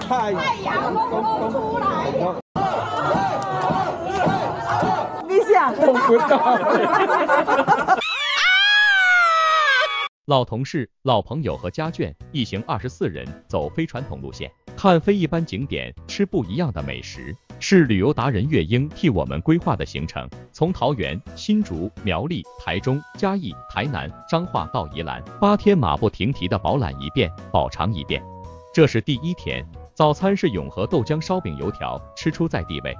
太阳公出来。你想碰不到。老同事、老朋友和家眷一行24人走非传统路线，看非一般景点，吃不一样的美食，是旅游达人月英替我们规划的行程。从桃园、新竹、苗栗、台中、嘉义、台南、彰化到宜兰，8天马不停蹄的饱览一遍，饱尝一遍。这是第1天，早餐是永和豆浆烧饼油条，吃出在地味。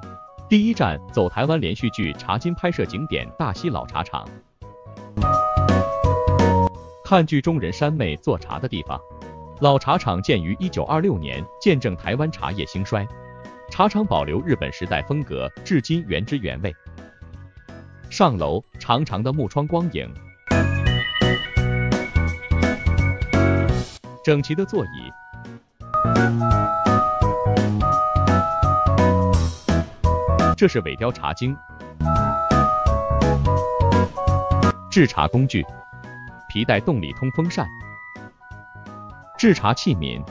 第1站走台湾连续剧《茶金》拍摄景点大溪老茶厂。看剧中人山妹做茶的地方。老茶厂建于1926年，见证台湾茶叶兴衰。茶厂保留日本时代风格，至今原汁原味。上楼，长长的木窗光影，整齐的座椅，这是尾雕茶经，制茶工具。皮带动力通风扇，制茶器皿，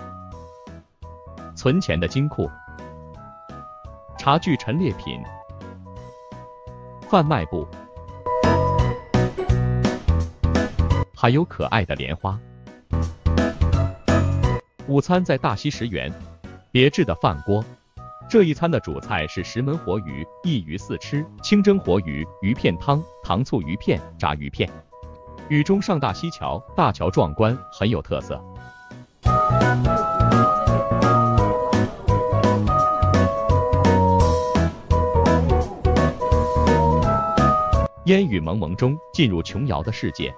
存钱的金库，茶具陈列品，贩卖部，还有可爱的莲花。午餐在大溪10元，别致的饭锅。这一餐的主菜是石门活鱼、一鱼四吃、清蒸活鱼、鱼片汤、糖醋鱼片、炸鱼片。雨中上大溪桥，大桥壮观，很有特色。烟雨蒙蒙中，进入琼瑶的世界。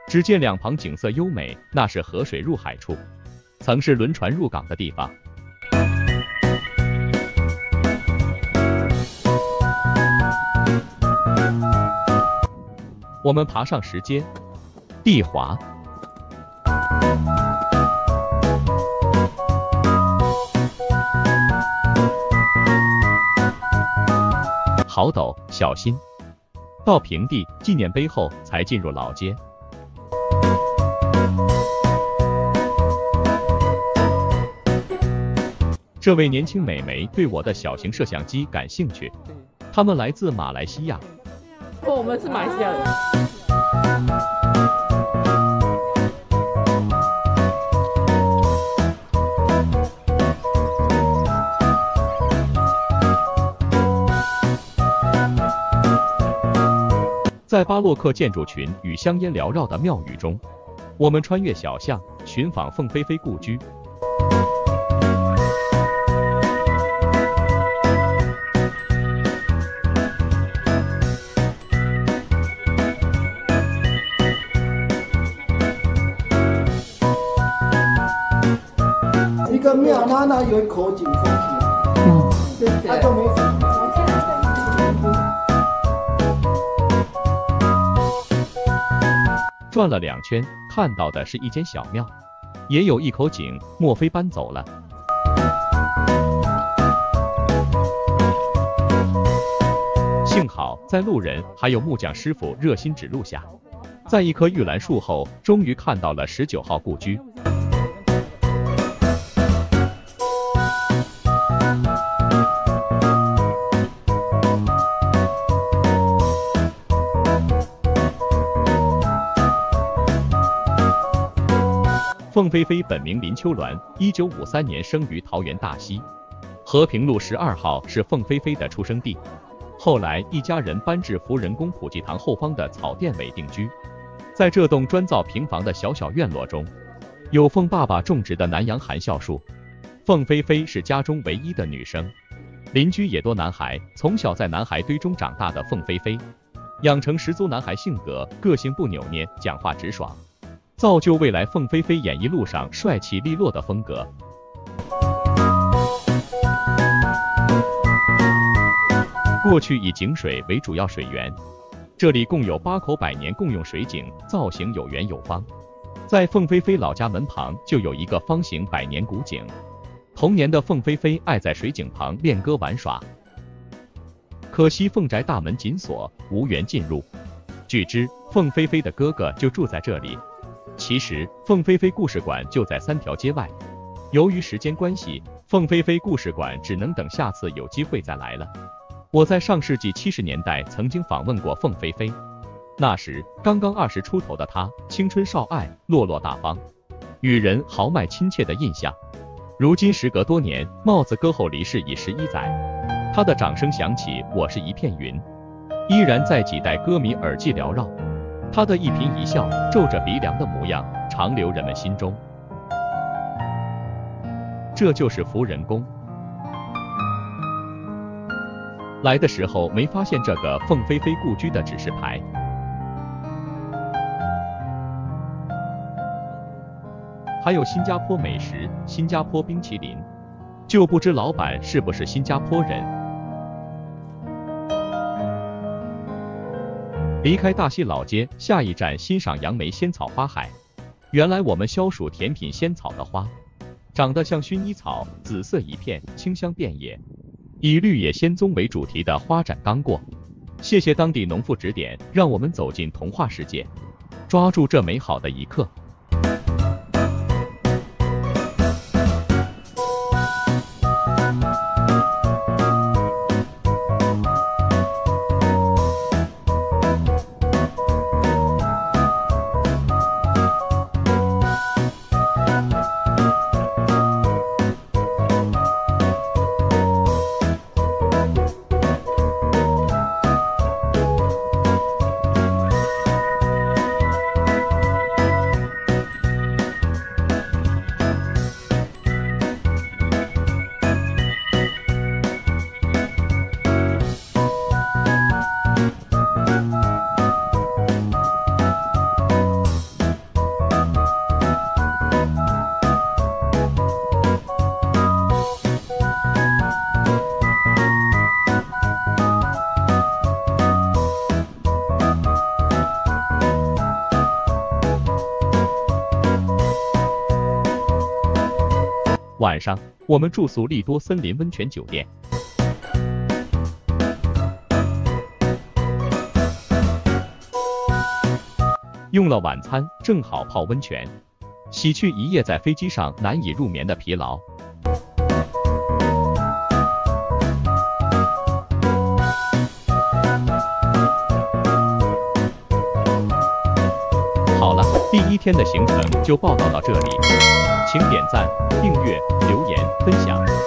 只见两旁景色优美，那是河水入海处，曾是轮船入港的地方。我们爬上石阶，地滑，好陡，小心。到平地纪念碑后，才进入老街。这位年轻美眉对我的小型摄像机感兴趣，她们来自马来西亚。我们是马来西亚人。在巴洛克建筑群与香烟缭绕的庙宇中，我们穿越小巷，寻访凤飞飞故居。一个庙，它那有口井风气，它都没什么。转了2圈，看到的是一间小庙，也有一口井，莫非搬走了？幸好在路人还有木匠师傅热心指路下，在一棵玉兰树后，终于看到了19号故居。凤飞飞本名林秋鸾，1953年生于桃园大溪，和平路12号是凤飞飞的出生地。后来一家人搬至福仁宫普济堂后方的草甸尾定居。在这栋砖造平房的小小院落中，有凤爸爸种植的南洋含笑树。凤飞飞是家中唯一的女生，邻居也多男孩。从小在男孩堆中长大的凤飞飞，养成十足男孩性格，个性不扭捏，讲话直爽，造就未来凤飞飞演艺路上帅气利落的风格。过去以井水为主要水源，这里共有8口百年共用水井，造型有圆有方。在凤飞飞老家门旁就有一个方形百年古井，童年的凤飞飞爱在水井旁练歌玩耍，可惜凤宅大门紧锁，无缘进入。据知凤飞飞的哥哥就住在这里。其实凤飞飞故事馆就在3条街外，由于时间关系，凤飞飞故事馆只能等下次有机会再来了。我在上世纪70年代曾经访问过凤飞飞，那时刚刚20出头的她，青春少爱，落落大方，与人豪迈亲切的印象。如今时隔多年，帽子歌后离世已11载，她的掌声响起，我是一片云，依然在几代歌迷耳际缭绕。她的一颦一笑，皱着鼻梁的模样，长留人们心中。这就是福仁宫。来的时候没发现这个凤飞飞故居的指示牌。还有新加坡美食，新加坡冰淇淋，就不知老板是不是新加坡人。离开大溪老街，下一站欣赏杨梅仙草花海。原来我们消暑甜品仙草的花，长得像薰衣草，紫色一片，清香遍野。以绿野仙踪为主题的花展刚过，谢谢当地农妇指点，让我们走进童话世界，抓住这美好的一刻。晚上，我们住宿丽多森林温泉酒店。用了晚餐，正好泡温泉，洗去一夜在飞机上难以入眠的疲劳。好了，第一天的行程就报道到这里，请点赞、订阅、留言、分享。